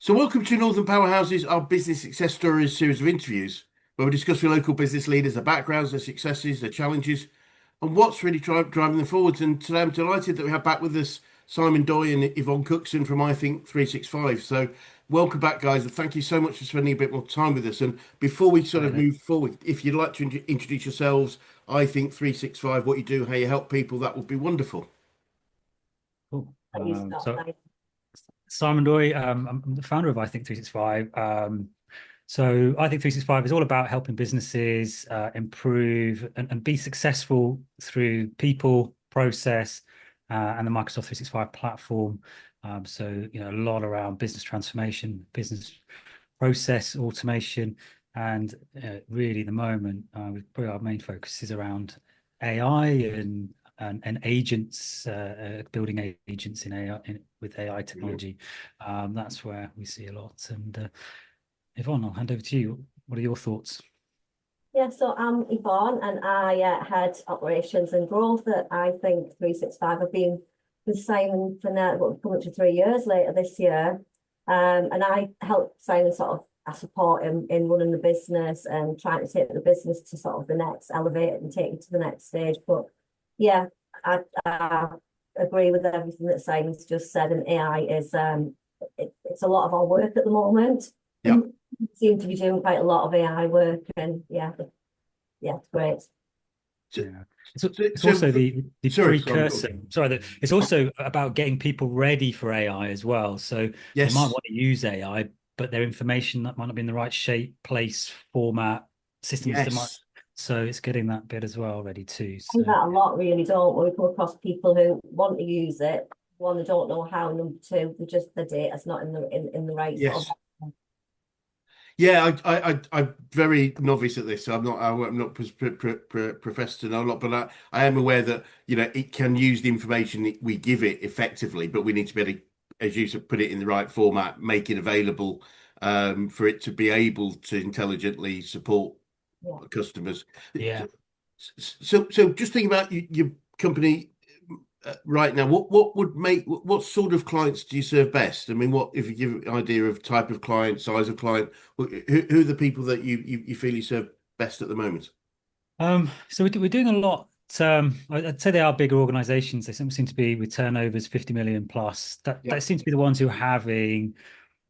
So, welcome to Northern Powerhouses, our business success stories series of interviews, where we discuss with local business leaders their backgrounds, their successes, their challenges, and what's really driving them forwards. And today I'm delighted that we have back with us Simon Doy and Yvonne Cookson from iThink 365. So, welcome back, guys, and thank you so much for spending a bit more time with us. And before we sort of Right. move forward, if you'd like to introduce yourselves, iThink 365, what you do, how you help people, that would be wonderful. Cool. You start So by Simon Doy, I'm the founder of iThink 365. So iThink 365 is all about helping businesses improve and be successful through people, process, and the Microsoft 365 platform. So a lot around business transformation, business process automation, and really at the moment, probably our main focus is around AI and agents, building agents in AI with AI Brilliant. technology. That's where we see a lot. And Yvonne, I'll hand over to you. What are your thoughts? Yeah, so I'm Yvonne and I head operations and growth at iThink 365. I've been with Simon for now, coming to 3 years later this year. And I help Simon I support him in running the business and trying to take the business to sort of the next elevate and take it to the next stage. But yeah, I agree with everything that Simon's just said, and AI is it's a lot of our work at the moment. Yeah. Seem to be doing quite a lot of AI work, and yeah, it's great. So, Yeah, it's so also the sorry, Simon, go on. precursor. Sorry, it's also about getting people ready for AI as well. So they might Yes. want to use AI, but their information that might not be in the right shape, place, format, systems that might. Yes. So it's getting that bit as well ready too. I think So that a lot really don't we come across people who want to use it. One, they don't know how. Number two, they just the data's not in the right sort Yes. of. Yeah, I'm very novice at this. So I'm not professed to know a lot, but I am aware that, it can use the information that we give it effectively, but we need to be able to, as you said, put it in the right format, make it available, for it to be able to intelligently support Yeah. customers. yeah. So just thinking about your company right now, what sort of clients do you serve best? I mean, what if you give an idea of type of client, size of client, who are the people that you feel you serve best at the moment? So we're doing a lot. I'd say they are bigger organizations. They seem to be with turnovers 50 million plus. Yeah. That seems to be the ones who are having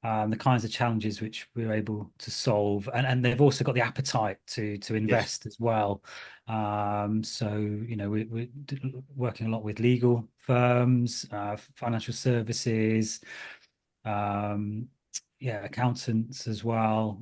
the kinds of challenges which we're able to solve, and they've also got the appetite to Yes. invest as well. So we're working a lot with legal firms, financial services, um, yeah, accountants as well.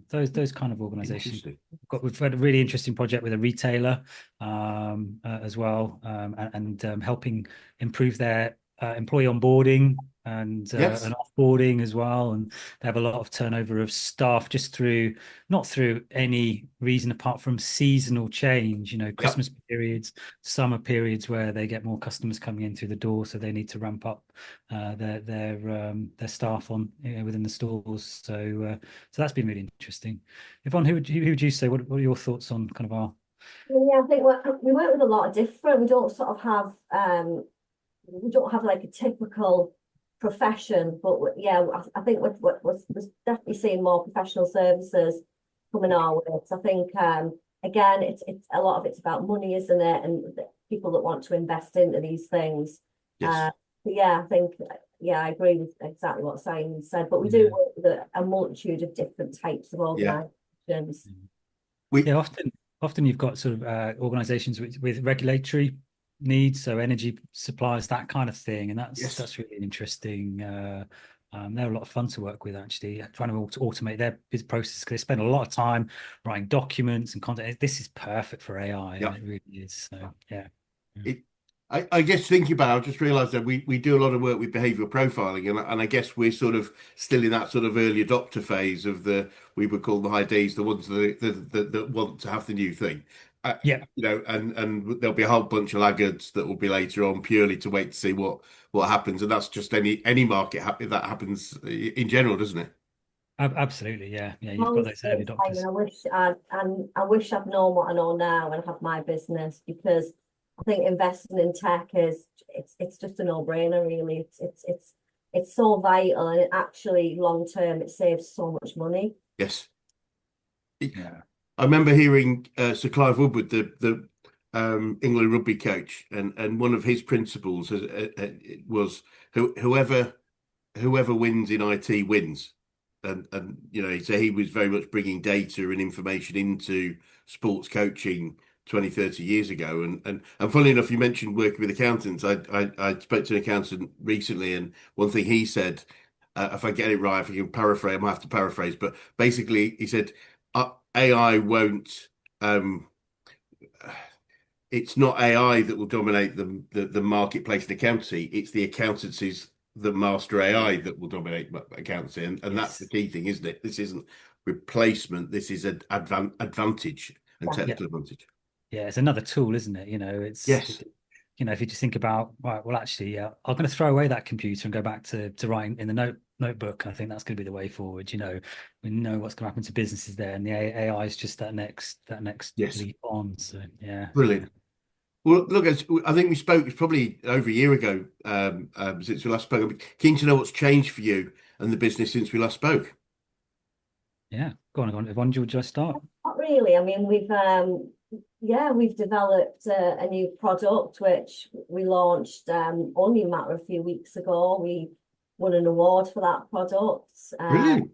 Those kind of organizations. Interesting. We've had a really interesting project with a retailer as well, and helping improve their employee onboarding Yes. and offboarding as well. And they have a lot of turnover of staff just through not through any reason apart from seasonal change. Yeah. Christmas periods, summer periods where they get more customers coming in through the door, so they need to ramp up their staff on within the stores. So that's been really interesting. Yvonne, who would you say? What are your thoughts on kind of our? Yeah, I think we work with a lot of different. We don't sort of have we don't have like a typical profession, but yeah, I think we're definitely seeing more professional services coming our way. So I think again, it's a lot of it's about money, isn't it? And the people that want to invest into these things. Yes. But yeah, I think yeah, I agree with exactly what Simon said. But we do Yeah, work with a multitude of different types of Yeah. organisations. We yeah. Often you've got sort of organisations with regulatory needs, so energy suppliers, that kind of thing, and yes. that's really interesting. They're a lot of fun to work with, actually, trying to automate their business process because they spend a lot of time writing documents and content. This is perfect for AI, and Yeah. it really is. So, yeah. It, I guess thinking about it, I just realised that we do a lot of work with behavioural profiling, and I guess we're sort of still in that sort of early adopter phase of we would call the high Ds, the ones that want to have the new thing. Yeah, And there'll be a whole bunch of laggards that will be later on purely to wait to see what happens, and that's just any market that happens in general, doesn't it? absolutely. Yeah, yeah. I You've got always those say early it's fine, adopters. and I wish I'd known what I know now and have my business, because I think investing in tech is it's just a no-brainer really. it's so vital, and it actually long term it saves so much money. Yes. Yeah. I remember hearing Sir Clive Woodward, the England rugby coach, and one of his principles was whoever wins in IT wins. And so he was very much bringing data and information into sports coaching 20, 30 years ago. And funnily enough, you mentioned working with accountants. I spoke to an accountant recently, and one thing he said, if I get it right, if I can paraphrase, I might have to paraphrase, but basically he said, AI won't it's not AI that will dominate the marketplace in accountancy. It's the accountancies that master AI that will dominate accountancy, and that's the Yes. key thing, isn't it? This isn't replacement. This is an advantage and Yeah. Yeah. technical advantage. Yeah. It's another tool, isn't it? Yes, If you just think about, right, well, actually, I'm going to throw away that computer and go back to writing in the notebook. I think that's going to be the way forward. We know what's going to happen to businesses there, and the AI is just that next yes, leap on. So yeah. brilliant. Well, look, I think we spoke. It's probably over a year ago since we last spoke. I'm keen to know what's changed for you and the business since we last spoke. Yeah. Go on, Yvonne, do you just start? Not really. I mean, we've developed a new product which we launched only a matter of a few weeks ago. We won an award for that product. Brilliant.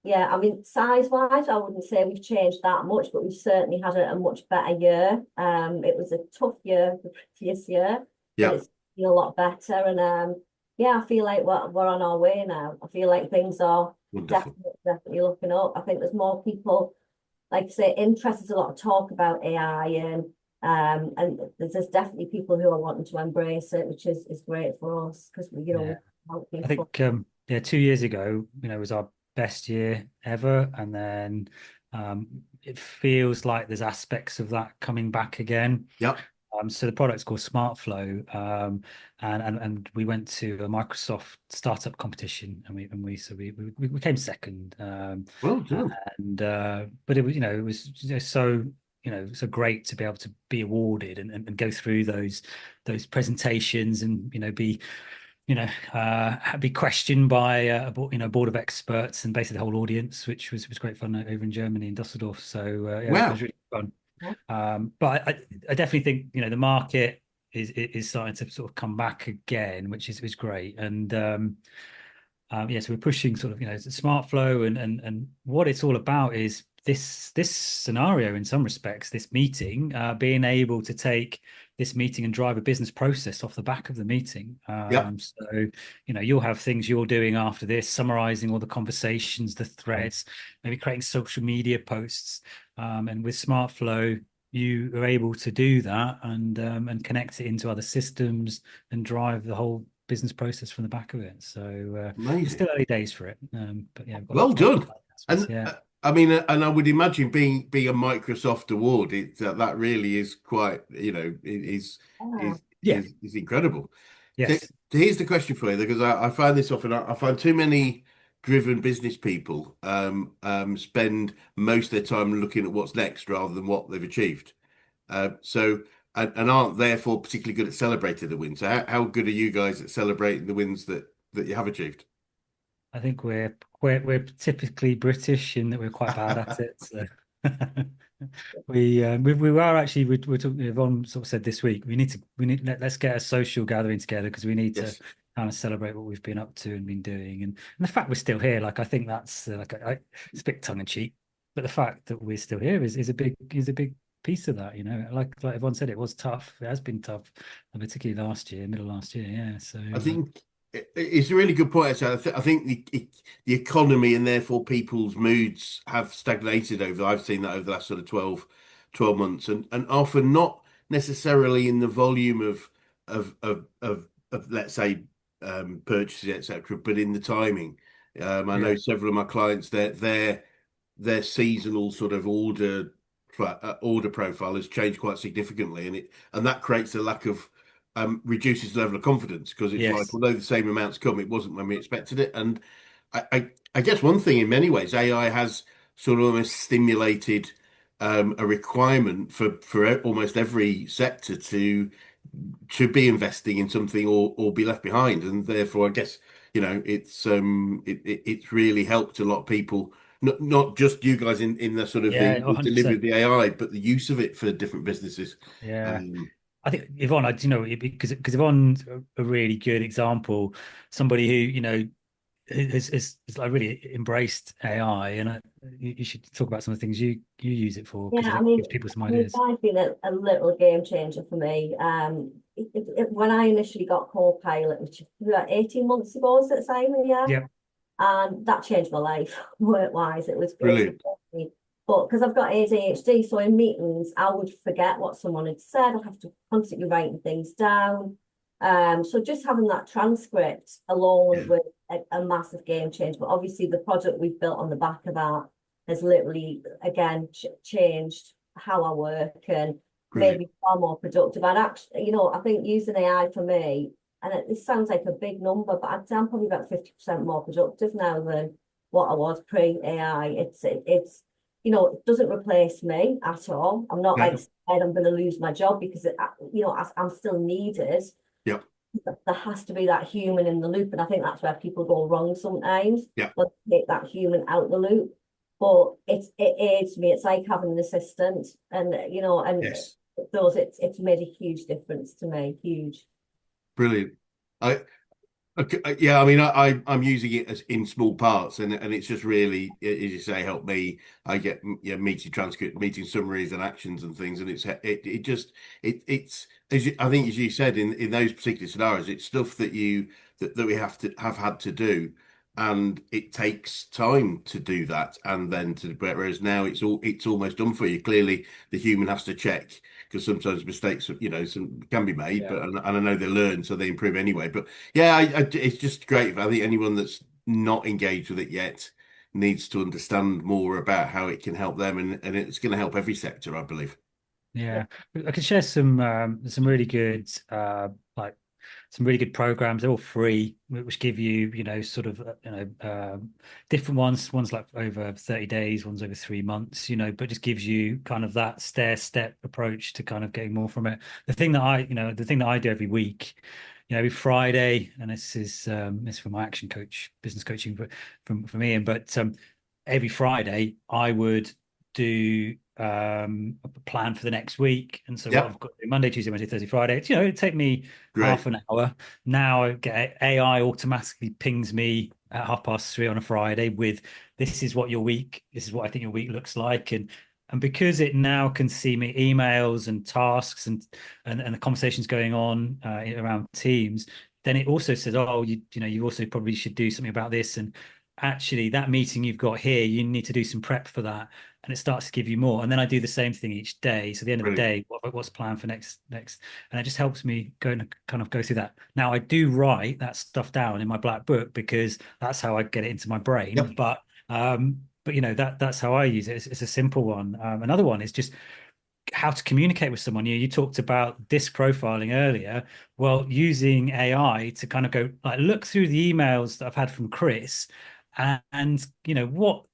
Yeah, I mean, size-wise, I wouldn't say we've changed that much, but we've certainly had a much better year. It was a tough year the previous year, but Yeah, it's been a lot better. And yeah, I feel like we're on our way now. I feel like things are wonderful. definitely looking up. I think there's more people, like I say, interest. There's a lot of talk about AI, and there's definitely people who are wanting to embrace it, which is great for us because we Yeah. help I people. think 2 years ago, was our best year ever, and then it feels like there's aspects of that coming back again. Yeah. So the product's called SmartFlow, and we went to a Microsoft startup competition, and we came second. Well done. But it was so so great to be able to be awarded and go through those presentations and be questioned by a board of experts and basically the whole audience, which was great fun over in Germany in Dusseldorf. So yeah, it was Wow. really fun. But I definitely think the market is starting to sort of come back again, which is great. And yeah, so we're pushing sort of smart flow, and what it's all about is this scenario in some respects, this meeting, being able to take this meeting and drive a business process off the back of the meeting. Yeah. So you'll have things you're doing after this, summarizing all the conversations, the threads, maybe creating social media posts, and with SmartFlow you are able to do that and connect it into other systems and drive the whole business process from the back of it. So it's Amazing. still early days for it, but yeah, we've got Well lots of done. And yeah. I mean, and I would imagine being a Microsoft award, that really is quite, Yeah. Yeah. is incredible. So, Yes. so here's the question for you, because I find this often. I find too many driven business people spend most of their time looking at what's next rather than what they've achieved. So and aren't therefore particularly good at celebrating the wins. So how good are you guys at celebrating the wins that you have achieved? I think we're typically British in that we're quite bad at it. So we were actually we're talking. Yvonne sort of said this week let's get a social gathering together because we need to Yes. kind of celebrate what we've been up to and been doing, and the fact we're still here. Like I think that's it's a bit tongue in cheek, but the fact that we're still here is a big piece of that. Like Yvonne said, it was tough. It has been tough, and particularly middle last year. Yeah. So I think it's a really good point. So I think the economy and therefore people's moods have stagnated over. I've seen that over the last sort of 12 months, and often not necessarily in the volume of let's say purchases, etc., but in the timing. I know yeah. several of my clients, their seasonal sort of order profile has changed quite significantly, and that creates a lack of reduces the level of confidence because it's like, Yes. although the same amounts come, it wasn't when we expected it. And I guess one thing in many ways, AI has sort of almost stimulated a requirement for almost every sector to be investing in something or be left behind. And therefore, I guess it's really helped a lot of people, not just you guys in the sort of Yeah, the delivery 100%. of the AI, but the use of it for different businesses. Yeah. Um, I think Yvonne, because Yvonne's a really good example, somebody who, has like really embraced AI, and you should talk about some of the things you use it for, because Yeah, I I think it mean, gives people some ideas. it's been a little game changer for me. When I initially got Copilot, which was about 18 months ago, was it, Simon? Yeah. Yeah, And that changed my life work-wise. It's Brilliant. amazing. But because I've got ADHD, so in meetings I would forget what someone had said. I'd have to constantly writing things down. So just having that transcript alone Yeah, with a massive game change. But obviously the project we've built on the back of that has literally again changed how I work and made brilliant. me far more productive. And actually, I think using AI for me, and it sounds like a big number, but I'd say I'm probably about 50% more productive now than what I was pre-AI. It doesn't replace me at all. I'm not like Yeah, scared I'm going to lose my job because I'm still needed. yeah, There has to be that human in the loop, and I think that's where people go wrong sometimes. yeah. But take that human out the loop. But it aids me. It's like having an assistant, and Yes, it's made a huge difference to me. Huge. brilliant. I Okay, yeah, I mean, I'm using it as in small parts, and it's just really, as you say, help me. I get meeting transcript, meeting summaries, and actions and things, and it just it's I think as you said in those particular scenarios, it's stuff that we have to have had to do, and it takes time to do that, and then whereas now it's almost done for you. Clearly, the human has to check because sometimes mistakes some can be made, yeah. but and I know they learn, so they improve anyway. But yeah, it's just great. I think anyone that's not engaged with it yet needs to understand more about how it can help them, and it's going to help every sector, I believe. Yeah, I can share some really good like some really good programs. They're all free, which give you sort of different ones like over 30 days, ones over 3 months, but just gives you kind of that stair step approach to kind of getting more from it. The thing that I do every week, every Friday, and this is for my action coach business coaching, but from Ian, but every Friday I would do a plan for the next week. And so what Yep, I've got to do Monday, Tuesday, Wednesday, Thursday, Friday, it'd take me great. half an hour. Now I get AI automatically pings me at 3:30 on a Friday with this is what I think your week looks like. And because it now can see me emails and tasks and the conversations going on around Teams, then it also says, oh, you also probably should do something about this. And actually that meeting you've got here, you need to do some prep for that, and it starts to give you more. And then I do the same thing each day. So at the end of the Brilliant. day, what's the plan for next? And it just helps me go through that. Now I do write that stuff down in my black book because that's how I get it into my brain. Yep. But that's how I use it. It's a simple one. Another one is just how to communicate with someone. You talked about disc profiling earlier. Well, using AI to kind of go like look through the emails that I've had from Chris, and what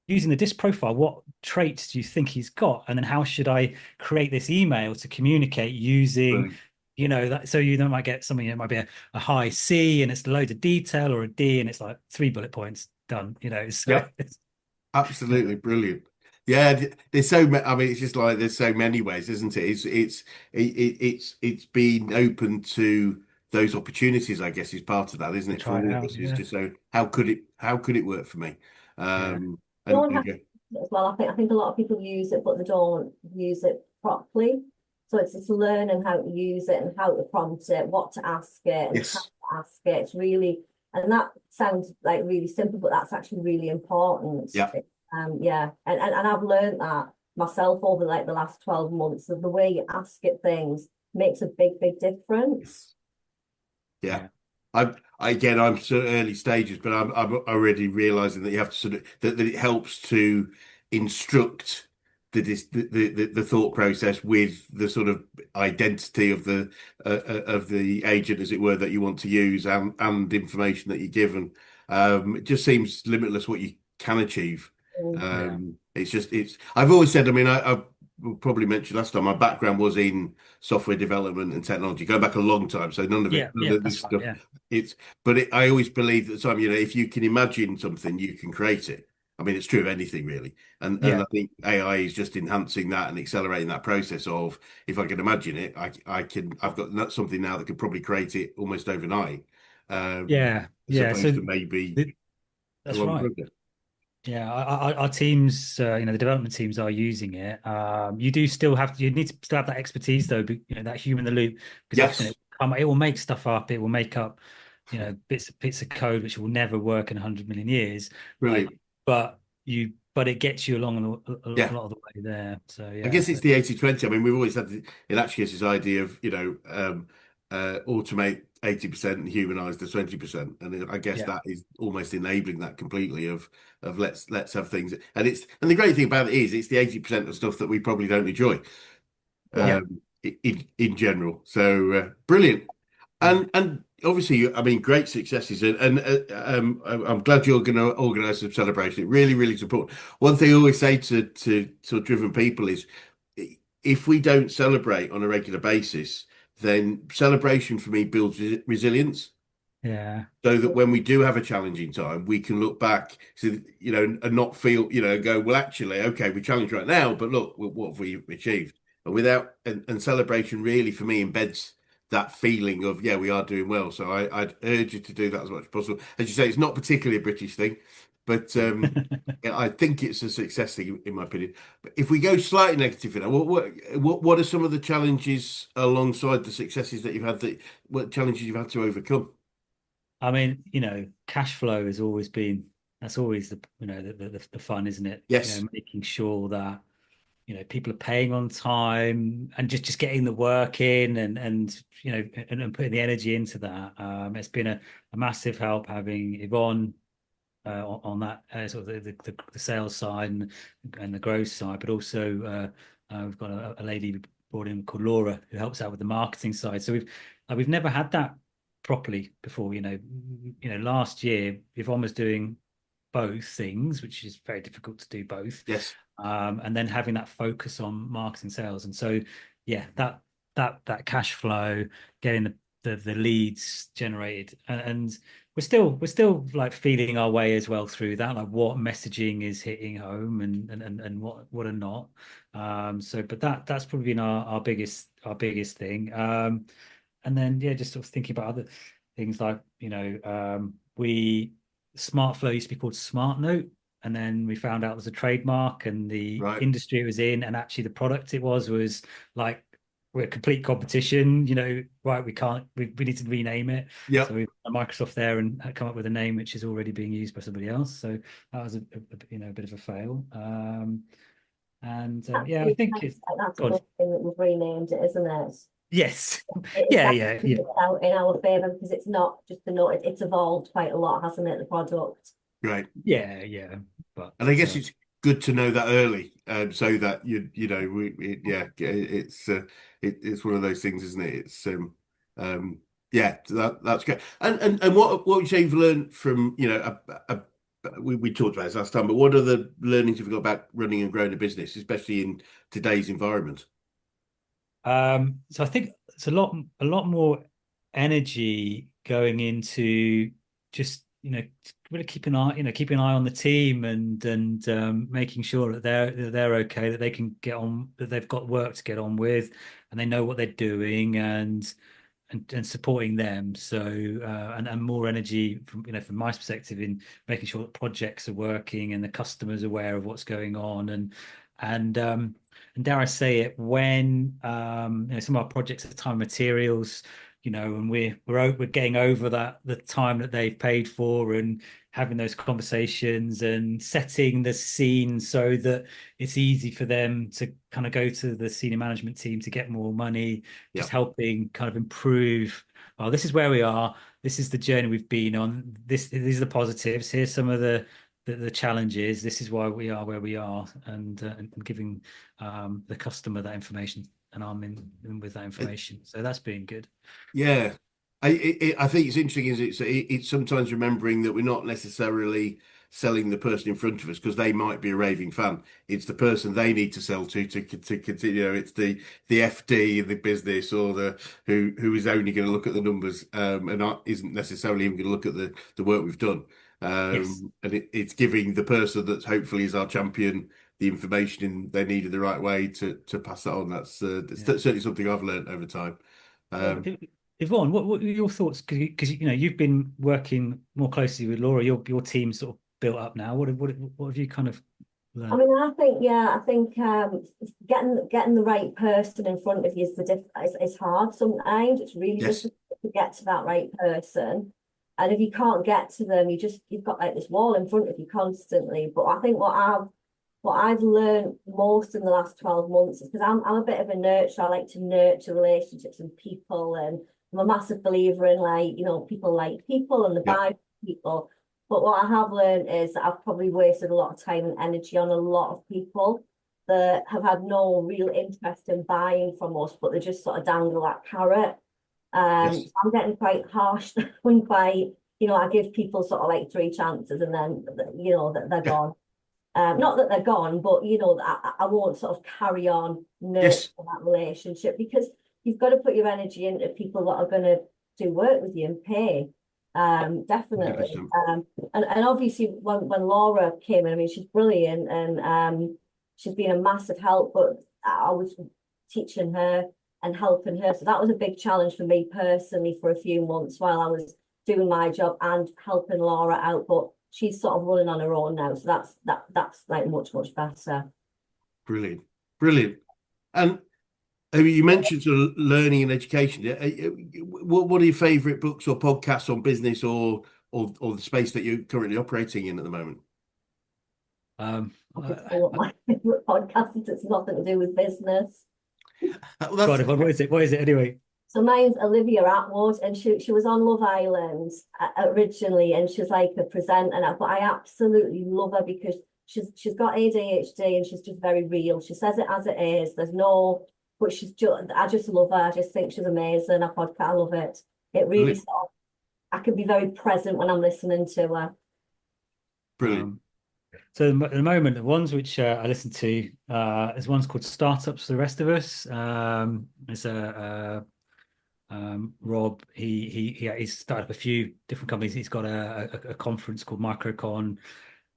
using the disc profile, what traits do you think he's got? And then how should I create this email to communicate using, Brilliant. that so might get something that might be a high C and it's loads of detail, or a D and it's like 3 bullet points done, so Yep. Absolutely brilliant. Yeah, there's so many. I mean, it's just like there's so many ways, isn't it? It's been open to those opportunities. I guess is part of that, isn't to it? For try it all of out. us, is Yeah. to say how could it work for me? Yeah. No And one has okay, as well. I think a lot of people use it, but they don't use it properly. So it's learning how to use it and how to prompt it, what to ask it, and how yes, to ask it. It's really, and that sounds like really simple, but that's actually really important. yeah, Yeah, and I've learned that myself over like the last 12 months. Of the way you ask it things makes a big difference. yes. Yeah. Yeah. Again, I'm sort of early stages, but I'm already realizing that you have to sort of that it helps to instruct the thought process with the sort of identity of the agent, as it were, that you want to use and information that you're given. It just seems limitless what you can achieve. Yeah. It's I've always said, I mean, probably mentioned last time, my background was in software development and technology, going back a long time. So none of it, Yeah, none yeah, of this that's right. stuff. Yeah, I always believe that time, if you can imagine something, you can create it. I mean, it's true of anything really. And yeah, I think AI is just enhancing that and accelerating that process of, if I can imagine it, I've got something now that could probably create it almost overnight. Um, yeah, as yeah. opposed So to maybe th- a that's long right. process. Yeah, our teams, the development teams are using it. You do still have you need to still have that expertise though, that human in the loop, because often Yes, it will make stuff up. It will make up, bits of code which will never work in 100 million years. Like, brilliant. but it gets you along a Yeah. lot of the way there. So I yeah, guess it's the 80/20. I mean, we've always had in actually this idea of, automate 80% and humanize the 20%. And I guess yeah, that is almost enabling that completely of let's have things. And the great thing about it is it's the 80% of stuff that we probably don't enjoy Yeah. yeah, in general. So brilliant. yeah, And obviously, I mean, great successes, I'm glad you're going to organise some celebration. It really, really is important. One thing I always say to driven people is, if we don't celebrate on a regular basis, then celebration for me builds resilience. yeah, So that when we do have a challenging time, we can look back, so, and not feel, go, well, actually, okay, we challenge right now, but look, what have we achieved? And celebration really for me embeds that feeling of, yeah, we are doing well. So I'd urge you to do that as much as possible. As you say, it's not particularly a British thing, but yeah, I think it's a success thing in my opinion. But if we go slightly negative, what are some of the challenges alongside the successes that you've had? What challenges you've had to overcome? I mean, cash flow has always been that's always the fun, isn't it? Yes. Making sure that people are paying on time and just getting the work in and putting the energy into that. It's been a massive help having Yvonne on that sort of the sales side and the growth side, but also we've got a lady we brought in called Laura who helps out with the marketing side. So we've never had that properly before. Last year Yvonne was doing both things, which is very difficult to do both, Yes. and then having that focus on marketing sales. And so, yeah, that cash flow, getting the leads generated, and we're still like feeling our way as well through that, like what messaging is hitting home and what are not. But that's probably been our biggest thing. And then yeah, just sort of thinking about other things like we SmartFlow used to be called SmartNote, and then we found out it was a trademark, and the Right. industry it was in, and actually the product it was like we're complete competition. Right? We need to rename it. So Yep. we Microsoft there and come up with a name which is already being used by somebody else. So that was a bit of a fail. And That's yeah, I really think nice. it's That's a good. good thing that we've renamed it, isn't it? Yes, It's yeah, yeah, actually yeah, worked out in our favour because it's not just the note, it's evolved quite a lot, hasn't it, the product? Right. yeah, yeah. But And I guess it's good to know that early, so that it's one of those things, isn't it? Um, yeah, that's great. And what would you say you've learned from, we talked about this last time, but what are the learnings you've got about running and growing a business, especially in today's environment? So I think it's a lot more energy going into just really keeping an eye on the team and making sure that they're okay, that they can get on, that they've got work to get on with, and they know what they're doing, and supporting them. So and more energy from my perspective in making sure that projects are working and the customers are aware of what's going on, and dare I say it, when some of our projects are time and materials, and we're getting over the time that they've paid for, and having those conversations and setting the scene so that it's easy for them to kind of go to the senior management team to get more money, Yeah. just helping kind of improve. Oh, this is where we are. This is the journey we've been on. These are the positives. Here's some of the challenges. This is why we are where we are, and giving the customer that information, and I'm in with that information. So that's been good. Yeah, I think it's interesting. Is it's sometimes remembering that we're not necessarily selling the person in front of us because they might be a raving fan. It's the person they need to sell to continue. You know, it's the FD in the business or the who is only going to look at the numbers isn't necessarily even going to look at the work we've done. Yes. And it's giving the person that hopefully is our champion the information they need in the right way to pass that on. That's Yeah. certainly something I've learned over time. Yvonne, what are your thoughts? Because you know you've been working more closely with Laura. Your team sort of built up now. What have you kind of I learned? mean, I think getting the right person in front of you is hard sometimes. It's really Yes. difficult to get to that right person. And if you can't get to them, you've got like this wall in front of you constantly. But I think what I've learned most in the last 12 months is because I'm a bit of a nurturer. I like to nurture relationships and people, and I'm a massive believer in people like people and the Yeah. vibe of people. But what I have learned is that I've probably wasted a lot of time and energy on a lot of people that have had no real interest in buying from us, but they just sort of dangle that carrot. Yes. So I'm getting quite harsh when I give people sort of like three chances and then, that they're Yeah. gone. Not that they're gone, but I won't sort of carry on nurturing Yes. that relationship because you've got to put your energy into people that are going to do work with you and pay. Definitely. 100%. And obviously when Laura came in, I mean, she's brilliant and she's been a massive help, but I was teaching her and helping her. So that was a big challenge for me personally for a few months while I was doing my job and helping Laura out. But she's sort of running on her own now. So that's like much, much better. Brilliant. Brilliant. And you mentioned sort of learning and education. What are your favorite books or podcasts on business or the space that you're currently operating in at the moment? I could pull up my favorite podcast. It's nothing to do with business. Well, God, Yvonne, what is it? What is it anyway? So mine's Olivia Atwood, and she was on Love Island originally, and she's like a presenter. But I absolutely love her because she's got ADHD and she's just very real. She says it as it is. But I just love her. I just think she's amazing. Her podcast, I love it. It really Brilliant. I can be very present when I'm listening to her. Brilliant. So at the moment, the ones which I listen to, there's one's called Startups for the Rest of Us. There's Rob. He's started up a few different companies. He's got a conference called Microcon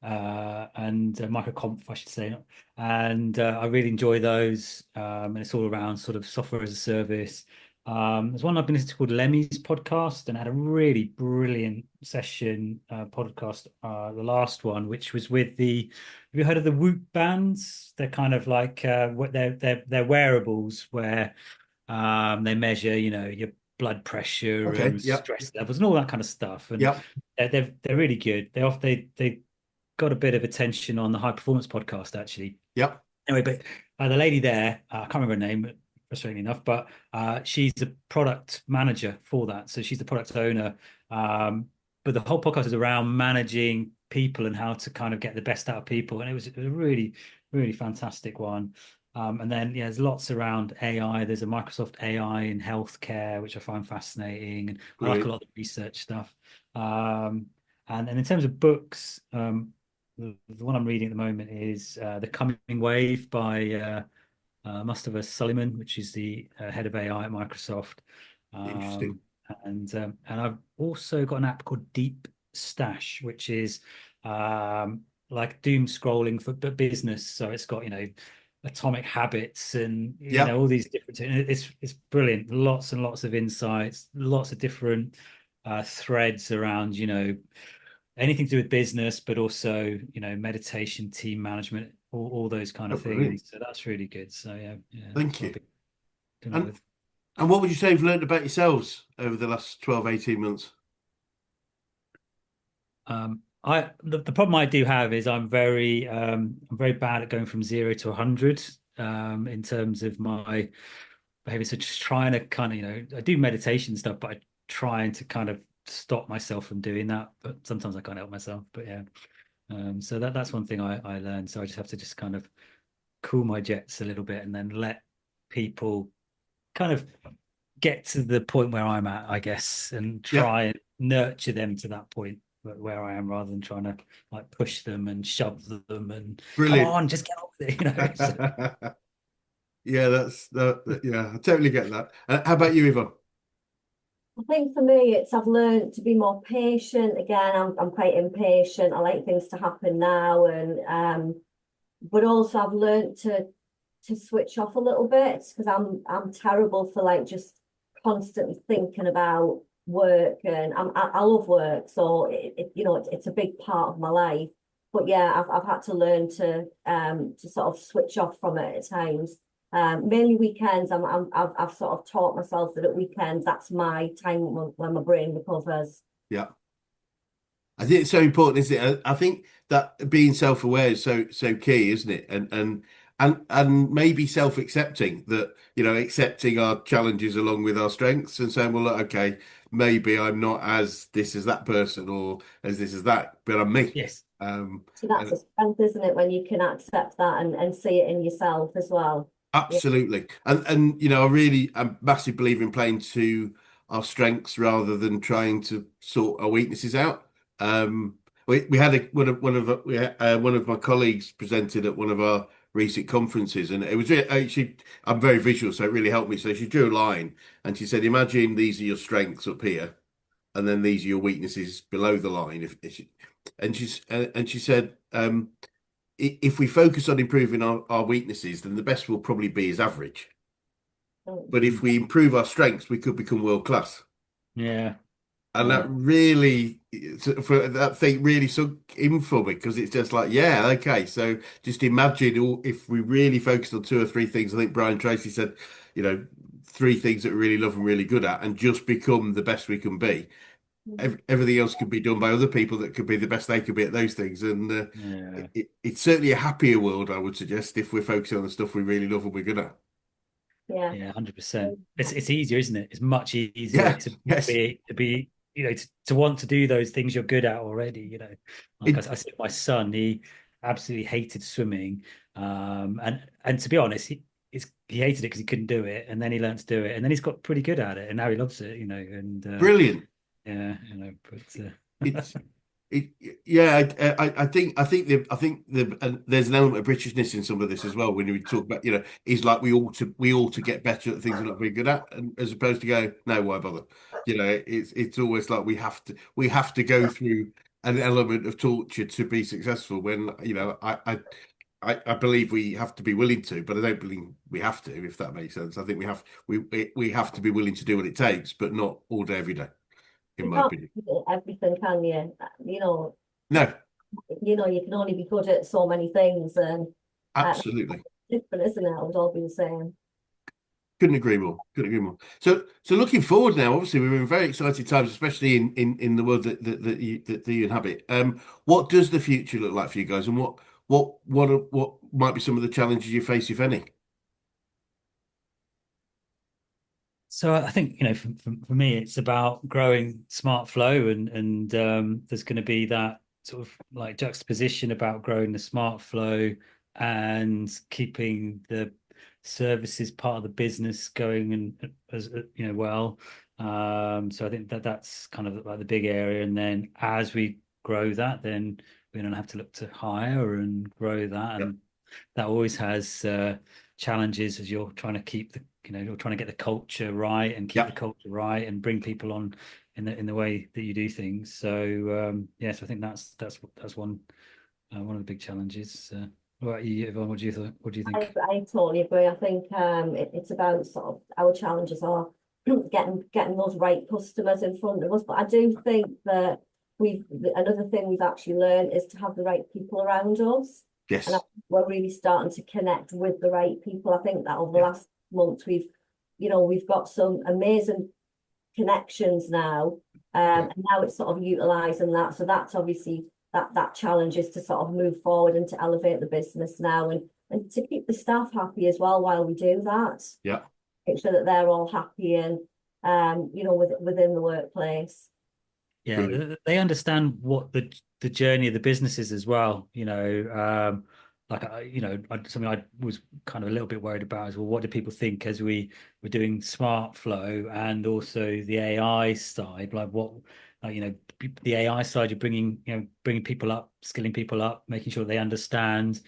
and Microconf, I should say. And I really enjoy those. And it's all around sort of software as a service. There's one I've been listening to called Lemmy's podcast and had a really brilliant session podcast. The last one, which was with have you heard of the Whoop bands? They're kind of like they're wearables where they measure, your blood pressure Okay. and Yep. stress levels and all that kind of stuff. And Yep. they're really good. They got a bit of attention on the High Performance podcast actually. Yep. Anyway, but the lady there, I can't remember her name, frustratingly enough, but she's the product manager for that. So she's the product owner. But the whole podcast is around managing people and how to kind of get the best out of people. And it was a really, really fantastic one. And then, there's lots around AI. There's a Microsoft AI in healthcare, which I find fascinating. And I like a lot of the research stuff. And in terms of books, the one I'm reading at the moment is The Coming Wave by Mustafa Suleyman, which is the head of AI at Microsoft. Interesting. And I've also got an app called Deep Stash, which is like doom scrolling for business. So it's got atomic habits and all these different. It's brilliant. Lots and lots of insights, lots of different threads around anything to do with business, but also meditation, team management, all those kind of things. Brilliant. So that's really good. So yeah. Thank you. And what would you say you've learned about yourselves over the last 12, 18 months? The problem I do have is I'm very bad at going from 0 to 100 in terms of my behavior. So just trying to kind of I do meditation stuff, but I trying to kind of stop myself from doing that. But sometimes I can't help myself. But yeah, so that's one thing I learned. So I just have to just kind of cool my jets a little bit and then let people kind of get to the point where I'm at, I guess, and try and nurture them to that point. where I am, rather than trying to like push them and shove them and come Brilliant. on, just get on with it, you know. So, Yeah, yeah, I totally get that. How about you, Yvonne? I think for me, I've learned to be more patient. Again, I'm quite impatient. I like things to happen now, and but also I've learned to switch off a little bit, because I'm terrible for like just constantly thinking about work, and I love work, so it's a big part of my life. But yeah, I've had to learn to sort of switch off from it at times. Mainly weekends. I've sort of taught myself that at weekends that's my time when my brain recovers. Yeah. I think it's so important, isn't it? I think that being self-aware is so key, isn't it? And maybe self-accepting that, accepting our challenges along with our strengths and saying, well, look, okay, maybe I'm not as this as that person or as this as that, but I'm me. yes. So that's a strength, isn't it, when you can accept that and see it in yourself as well. Yeah. Absolutely. I'm a massive believer in playing to our strengths rather than trying to sort our weaknesses out. We had one of my colleagues presented at one of our recent conferences, and it was actually, I'm very visual, so it really helped me. So she drew a line and she said, imagine these are your strengths up here, and then these are your weaknesses below the line. And she said, if we focus on improving our weaknesses, then the best we'll probably be is average. But if we improve our strengths, we could become world class. Yeah. And that really, for that thing really sunk in for me, because it's just like, yeah, okay. So just imagine if we really focused on two or three things. I think Brian Tracy said, three things that we really love and really good at, and just become the best we can be. Everything else could be done by other people that could be the best they could be at those things. And Yeah. it's certainly a happier world, I would suggest, if we're focusing on the stuff we really love and we're good at. Yeah. Yeah, 100%. It's easier, isn't it? It's much easier Yeah, to yes. be to want to do those things you're good at already. Like It, I said, my son, he absolutely hated swimming, and to be honest, he hated it because he couldn't do it, and then he learned to do it, and then he's got pretty good at it, and now he loves it. And Brilliant. yeah, but It's it, yeah. There's an element of Britishness in some of this as well. When we talk about, it's like we ought to get better at things we're not very good at, and as opposed to go, no, why bother? It's always like we have to go through an element of torture to be successful. When I believe we have to be willing to, but I don't believe we have to, if that makes sense. I think we have to be willing to do what it takes, but not all day, every day, in You my can't opinion. do everything, can you? No, You can only be good at so many things, and absolutely. different, isn't it? I would all be the same. Couldn't agree more. Couldn't agree more. So looking forward now, obviously we're in very exciting times, especially in the world that you inhabit. What does the future look like for you guys, and what might be some of the challenges you face, if any? So I think, for me, it's about growing smart flow, and there's going to be that sort of like juxtaposition about growing the smart flow and keeping the services part of the business going, and as well. So I think that's kind of like the big area. And then as we grow that, then we're going to have to look to hire and grow that, Yeah, and that always has challenges as you're trying to keep you're trying to get the culture right and keep yeah, the culture right and bring people on in the way that you do things. So yes, I think that's one of the big challenges. What about you, Yvonne? What do you think? I totally agree. I think it's about sort of our challenges are getting those right customers in front of us. But I do think that another thing we've actually learned is to have the right people around us. And yes, we're really starting to connect with the right people. I think that over the yeah, last month we've got some amazing connections now, yeah, and now it's sort of utilizing that. So that's obviously that challenge is to sort of move forward and to elevate the business now, and to keep the staff happy as well while we do that. yeah. Make sure that they're all happy and within the workplace. Yeah, Brilliant. they understand what the journey of the business is as well. Like something I was kind of a little bit worried about is, well, what do people think as we were doing smart flow and also the AI side? Like the AI side, you're bringing people up, skilling people up, making sure they understand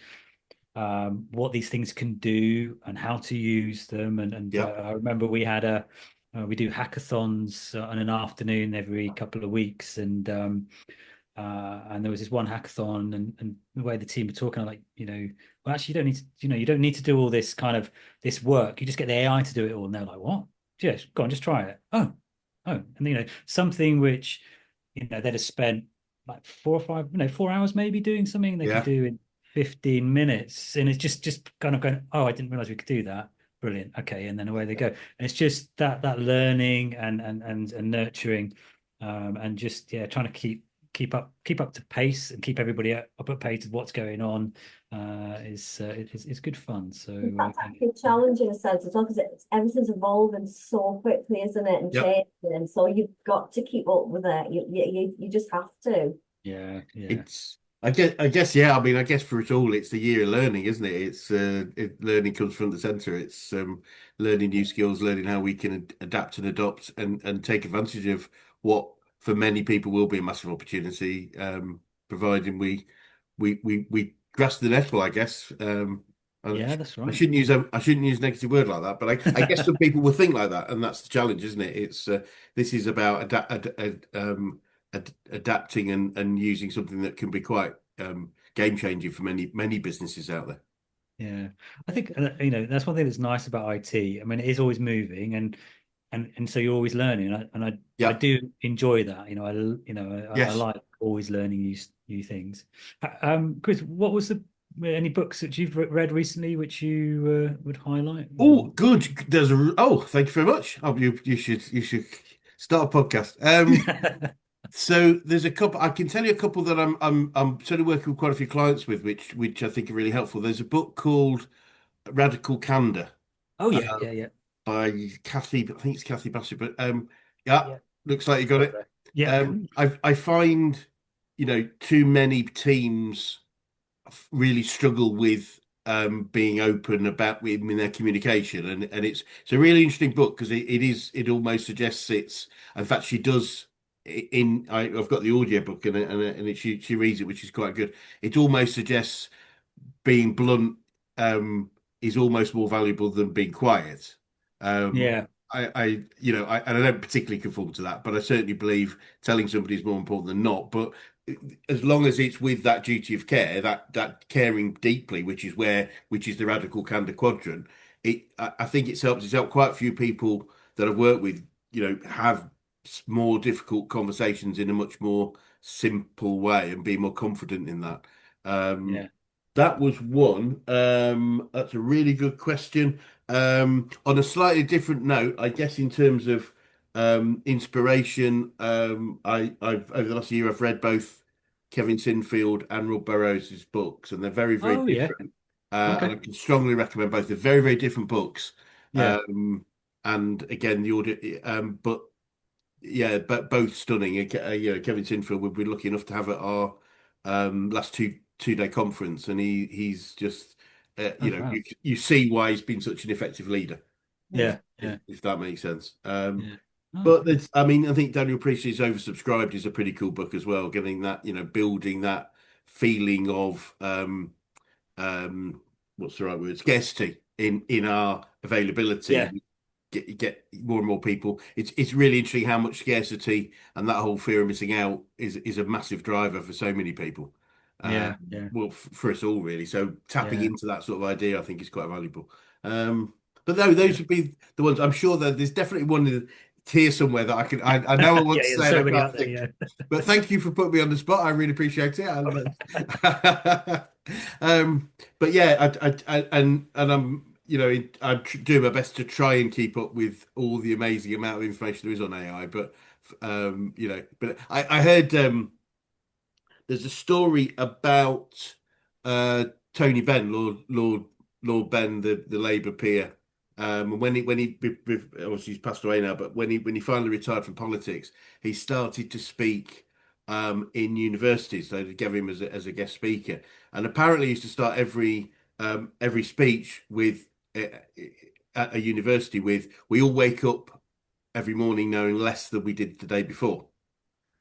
what these things can do and how to use them. And Yeah. I remember we do hackathons on an afternoon every couple of weeks, and there was this one hackathon, and the way the team were talking, I'm like, well, actually, you don't need to do all this kind of this work. You just get the AI to do it all. And they're like, what? Yes, go on, just try it. Oh, and something which they'd have spent like 4 hours maybe doing something they can Yeah. do in 15 minutes, and it's just kind of going, oh, I didn't realize we could do that. Brilliant. Okay, and then away they go. And it's just that learning and nurturing, and just trying to keep up to pace and keep everybody up at pace with what's going on is good fun. So That's actually a challenge in a sense as well, because everything's evolving so quickly, isn't it? And Yep. changing, and so you've got to keep up with it. You just have to. yeah. I guess, yeah. I mean, I guess for us all, it's the year of learning, isn't it? Learning comes front and center. It's learning new skills, learning how we can adapt and adopt and take advantage of what for many people will be a massive opportunity, providing we grasp the nettle, I guess. And Yeah, that's I right. shouldn't use a negative word like that, but I guess some people will think like that, and that's the challenge, isn't it? This is about adapting and using something that can be quite game changing for many businesses out there. Yeah, I think that's one thing that's nice about IT. I mean, it is always moving, and so you're always learning, and I Yeah, do enjoy that. I yes. like always learning new things. Chris, what was any books that you've read recently which you would highlight? Oh, good. Thank you very much. Oh, you should start a podcast. So there's a couple. I can tell you a couple that I'm certainly working with quite a few clients with, which I think are really helpful. There's a book called Radical Candor Oh uh, yeah. by Kathy. I think it's Kathy Bassett, but yeah, Yeah. looks like you got Got it. there. Yeah. I find too many teams really struggle with being open about in their communication, and it's a really interesting book because it almost suggests it's in fact she does I've got the audio book she reads it, which is quite good. It almost suggests being blunt is almost more valuable than being quiet. Um, Yeah. and I don't particularly conform to that, but I certainly believe telling somebody is more important than not. But as long as it's with that duty of care, that caring deeply, which is the radical candor quadrant, I think it's helped quite a few people that I've worked with, have more difficult conversations in a much more simple way and be more confident in that. Um, Yeah. that was one. That's a really good question. On a slightly different note, I guess in terms of inspiration, I've over the last year I've read both Kevin Sinfield and Rob Burrows' books, and they're very, very Oh yeah. different. And Okay. I can strongly recommend both. They're very, very different books. Yeah. Um, and again, the audio, but yeah, but both stunning. Kevin Sinfield, we've been lucky enough to have at our last two-day conference, and he's just Oh wow. you see why he's been such an effective leader, if Yeah. Yeah. if that makes sense. Yeah. Oh, But good. I mean, I think Daniel Priestley's Oversubscribed is a pretty cool book as well. Getting that, building that feeling of um, what's the right word? Scarcity in our Yeah. availability. Get more and more people. It's really interesting how much scarcity and that whole fear of missing out is a massive driver for so many people. Yeah. Yeah. Well, for us all really. So tapping Yeah. into that sort of idea, I think, is quite valuable. But no, those Yeah. would be the ones. I'm sure that there's definitely one here somewhere that I know I want Yeah. to Yeah. say and So I many can't out there. think. Yeah. But thank you for putting me on the spot. I really appreciate it. But yeah, and I'm I'm doing my best to try and keep up with all the amazing amount of information there is on AI. But I heard there's a story about uh, Tony Benn, Lord Benn, the Labour peer. Obviously he's passed away now, but when he finally retired from politics, he started to speak in universities. So they gave him as a guest speaker, and apparently he used to start every speech with at a university with, "We all wake up every morning knowing less than we did the day before."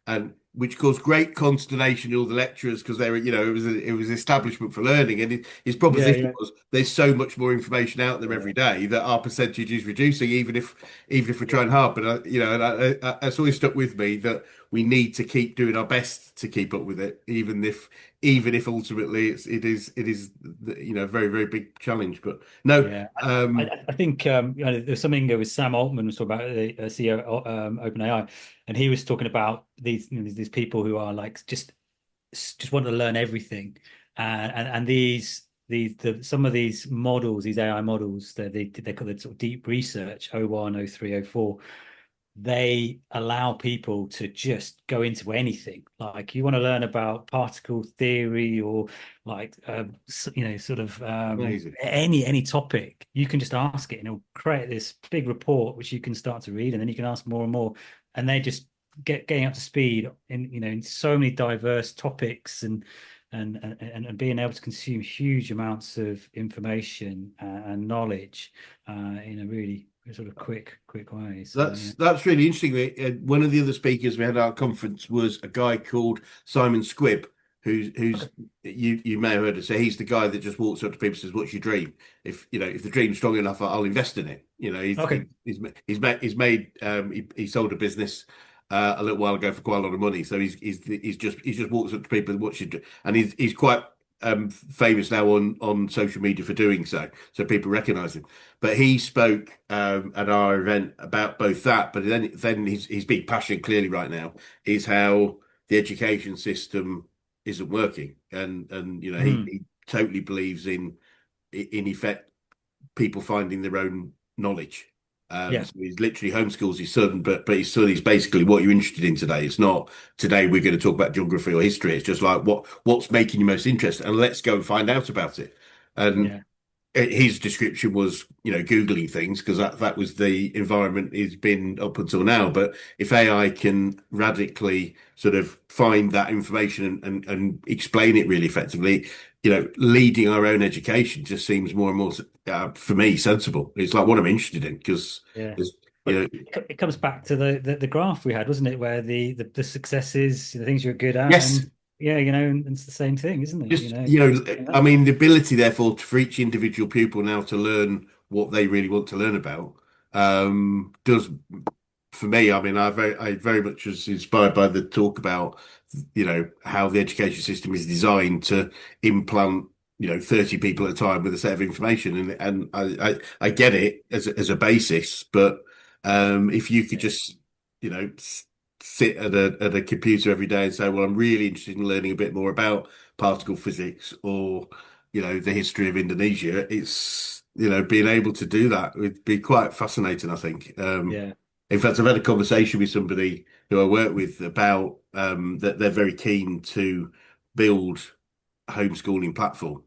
and which caused great consternation in all the lecturers because they were, it was establishment for learning, and his Yeah, proposition yeah, was there's so much more information out there yeah, every day that our percentage is reducing, even if we're yeah, trying hard. But it's always stuck with me that we need to keep doing our best to keep up with it, even if ultimately it is a very very big challenge. But no, yeah. I think there's something with Sam Altman was talking about the CEO of OpenAI, and he was talking about these people who are like just want to learn everything, and some of these models, these AI models, they call it sort of deep research, O1, O3, O4. They allow people to just go into anything. Like you want to learn about particle theory or like sort of amazing. any topic, you can just ask it and it'll create this big report which you can start to read, and then you can ask more and more, and they just getting up to speed in so many diverse topics, and being able to consume huge amounts of information and knowledge in a really sort of quick way. So yeah. That's really interesting. One of the other speakers we had at our conference was a guy called Simon Squibb, who's you may have heard of. So he's the guy that just walks up to people and says, "What's your dream? If the dream's strong enough, I'll invest in it." Okay. He sold a business a little while ago for quite a lot of money. So he's just walks up to people, "What's your dream?" And he's quite famous now on social media for doing so. So people recognise him. But he spoke at our event about both that, but then his big passion clearly right now is how the education system isn't working, and he totally believes in effect people finding their own knowledge. Yeah. So he's literally homeschools his son, but his son is basically what you're interested in today. It's not today we're going to talk about geography or history. It's just like what's making you most interested, and let's go and find out about it. And Yeah. his description was, Googling things because that was the environment he's been up until now. But if AI can radically sort of find that information and explain it really effectively, leading our own education just seems more and more, for me, sensible. It's like what I'm interested in because Yeah. there's, But it comes back to the graph we had, wasn't it? Where the successes, the things you're good at, yes. and yeah, and it's the same thing, isn't it? Just, I mean, the ability, therefore, for each individual pupil now to learn what they really want to learn about, does, for me, I mean, I very much was inspired by the talk about, how the education system is designed to implant, 30 people at a time with a set of information. And I get it as a basis, but if you could just, sit at a computer every day and say, well, I'm really interested in learning a bit more about particle physics or, the history of Indonesia, it's, being able to do that would be quite fascinating, I think. Yeah. In fact, I've had a conversation with somebody who I work with about that they're very keen to build a homeschooling platform.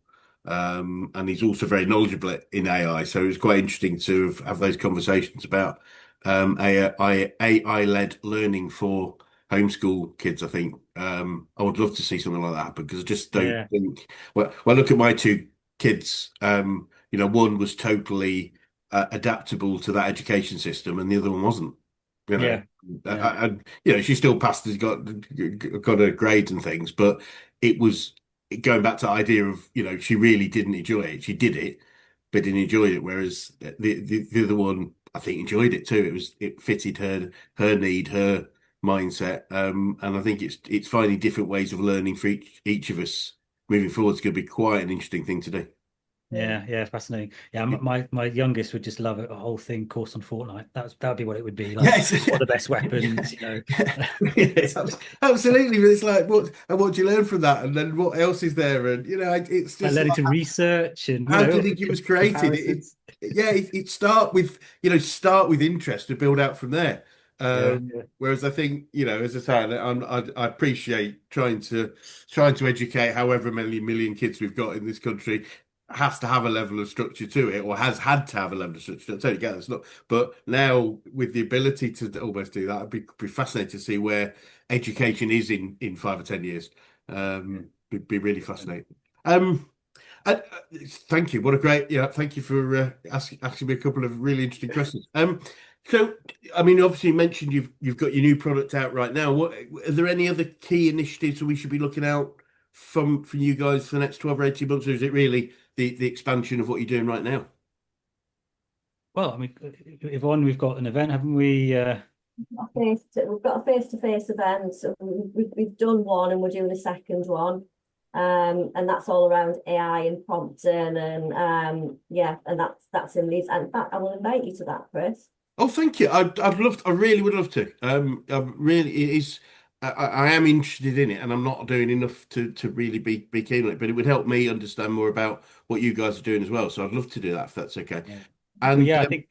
And he's also very knowledgeable in AI. So it was quite interesting to have those conversations about AI-led learning for homeschool kids, I think. I would love to see something like that happen because I just don't Yeah. think. Well, look at my two kids. One was totally adaptable to that education system, and the other one wasn't. You know, Yeah. Yeah. she still passed, has got her grades and things, but it was going back to the idea of she really didn't enjoy it. She did it, but didn't enjoy it. Whereas the other one, I think, enjoyed it too. It fitted her need, her mindset, and I think it's finding different ways of learning for each of us moving forward. It's going to be quite an interesting thing to do. Yeah, yeah, fascinating. Yeah, my youngest would just love it, a whole thing course on Fortnite. That would be what it would be like. Yes, What are the best weapons? yes, absolutely. But it's like, what do you learn from that? And then what else is there? And it's Like just learning like, to research and how do you think it was created? comparisons. It start with interest to build out from there. Yeah, yeah, Whereas I think, as I say, I appreciate trying to educate however many million kids we've got in this country has to have a level of structure to it, or has had to have a level of structure. I totally get it. It's not, but now with the ability to almost do that, be fascinating to see where education is in 5 or 10 years. yeah. Be really fascinating. Um, thank you. What a great, thank you for asking me a couple of really interesting questions. So, I mean, obviously, you mentioned you've got your new product out right now. What are there any other key initiatives that we should be looking out from you guys for the next 12 or 18 months, or is it really the expansion of what you're doing right now? Well, I mean, Yvonne, we've got an event, haven't we? We've got a face-to-face event. So we've done one and we're doing a second one. And that's all around AI and prompting and yeah, and that's in Leeds. And in fact, I will invite you to that, Chris. Oh, thank you. I really would love to. Really, it is. I am interested in it, and I'm not doing enough to really be keen on it. But it would help me understand more about what you guys are doing as well. So I'd love to do that if that's okay. Yeah. Well, And yeah, I think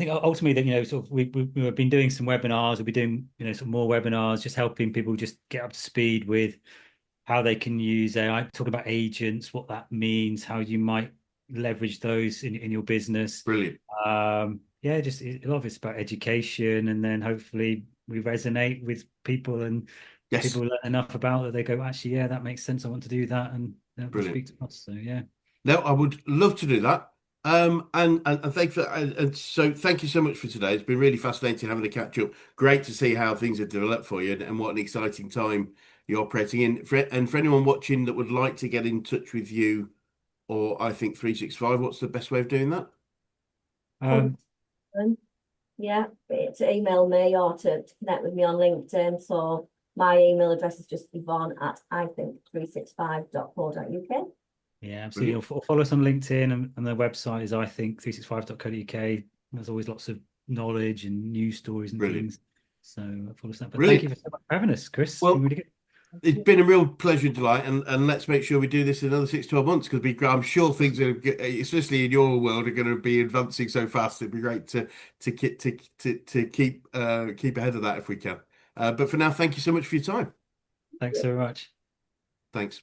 ultimately that sort of we've been doing some webinars. We'll be doing some more webinars, just helping people just get up to speed with how they can use AI. Talk about agents, what that means, how you might leverage those in your business. brilliant. Yeah, just a lot of it's about education, and then hopefully we resonate with people, and Yes, people learn enough about that they go, actually, yeah, that makes sense. I want to do that, and they'll brilliant. speak to us. So yeah. No, I would love to do that. And thank for and so thank you so much for today. It's been really fascinating having a catch up. Great to see how things have developed for you and what an exciting time you're operating in. And for anyone watching that would like to get in touch with you or I think 365, what's the best way of doing that? Um, Yeah, to email me or to connect with me on LinkedIn. So my email address is just Yvonne at iThink365.co.uk. Yeah, absolutely. Brilliant. Or follow us on LinkedIn, and the website is iThink365.co.uk. There's always lots of knowledge and news stories and Brilliant. things. So follow us that. But thank Brilliant. you so much for having us, Chris. It's been Well, really good. it's been a real pleasure and delight, and let's make sure we do this in another 6 to 12 months because I'm sure things are, especially in your world, are going to be advancing so fast. It'd be great to keep ahead of that if we can. But for now, thank you so much for your time. Thanks so much. Thanks.